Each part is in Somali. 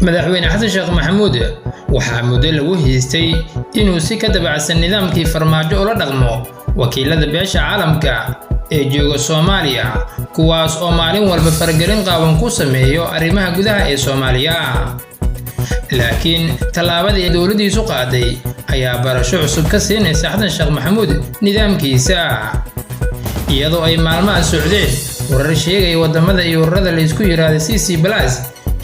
madaxweyne xasan sheekh maxamuud waxaa muddo lagu haystay inuu si ka dabacsan nidaamkii farmaajo ula dhaqmo wakiilada beesha caalamka ee jooga Soomaaliya kuwaas oo maalin walba faragelin qaawan ku sameeyo arrimaha gudaha ee Soomaaliya laakiin talaabadii dawladdiisu qaaday ayaa barasho cusub ka siinaysa xasan sheekh maxamuud nidaamkiisa iyadoo ay maalmaha socdeen warar sheegay wadamada iyo ururada la isku yiraahdo CC+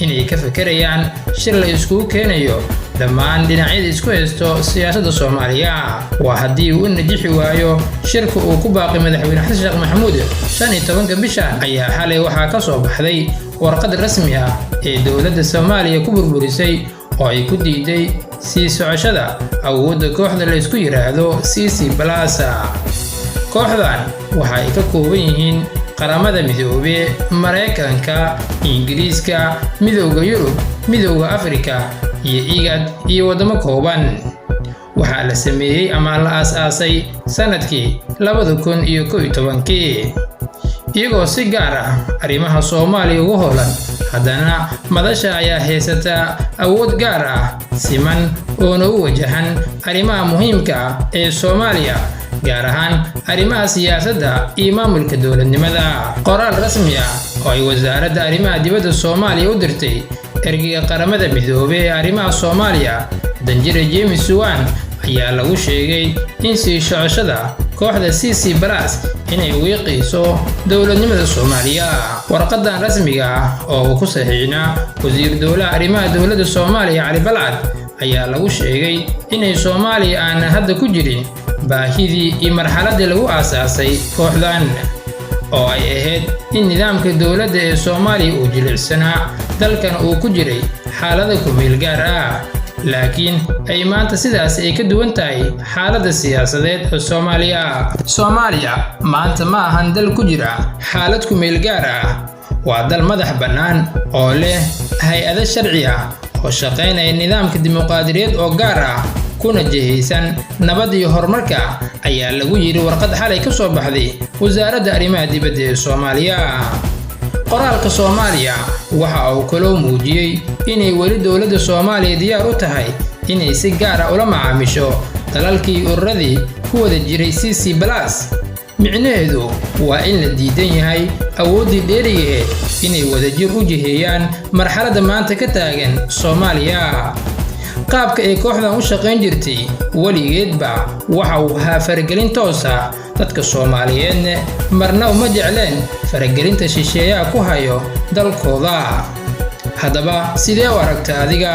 inay ka fakarayaan shir la isku keenayo dhammaan dhinacyada isku haysto siyaasadda Soomaaliya waa haddii uu najixi waayo shirka uu ku baaqay madaxweyne xasan sheekh maxamuud 15 bishan ayaa xalay waxaa ka soo baxday warqad rasmi ah ee dawladda Soomaaliya ku burburisay oo ay ku diiday sii socoshada awoodda kooxda la isku yiraahdo CC+ kooxdan waxa ay ka kooban yihiin qaramada midoobay Mareykanka, Ingiriiska, Midowga Yurub, Midowga Afrika iyo IGAD iyo wadamo kooban waxa la sameeyay ama la aasaasay sanadkii 2011 iyagoo si gaar ah arrimaha Soomaaliya ugu howlan haddana madasha ayaa haysata awood gaar ah siman oo u wajahan arrimaha muhiimka ah ee Soomaaliya gaar ahaan arrimaha siyaasadda iyo maamulka dawladnimada qoraal rasmi ah oo ay wasaaradda arrimaha dibadda Soomaaliya u dirtay ergeyga qaramada midoobay ee arrimaha Soomaaliya Danjire James Wan ayaa lagu sheegay in sii socoshada kooxda CC+ inay wiiqayso dawladnimada Soomaaliya warqadan rasmiga ah oo ku saxiixna wasiir dawladda arrimaha dawladda Soomaaliya Cali Balcad ayaa lagu sheegay inay Soomaaliya aan hadda ku jirin baahidii iyo marxaladii lagu aasaasay kooxdan oo ay ahayd in nidaamka dawladda ee Soomaaliya uu jilicsanaa dalkan uu ku jiray xaalada ku meel gaar ah laakiin ay maanta sidaas ay ka duwan tahay xaaladda siyaasadeed ee Soomaaliya maanta ma ahan dal ku jira xaalad ku meel gaar ah waa dal madax bannaan oo leh hay'ado sharci ah oo shaqeynaya nidaamka dimuqraadiyadeed oo gaar ah kuna jihaysan nabad iyo horumarka ayaa lagu yiri warqad xalay ka soo baxday wasaaradda arrimaha dibadda ee Soomaaliya qoraalka Soomaaliya waxa uu kaloo muujiyay inay wali dawladda Soomaaliya diyaar u tahay inay si gaar ah ula macaamisho dalalkii ururadii ku wada jiray CC+ micnaheedu waa in la diidan yahay awooddii dheerigeed inay wadajir u jiheeyaan marxaladda maanta ka taagan Soomaaliya qaabka ay kooxdan u shaqayn jirtay waligeedba waxa uu ahaa faragelin toos ah dadka Soomaaliyeedna marna uma jecleen faragelinta shisheeyaha ku hayo dalkooda haddaba sidee u aragtaa adiga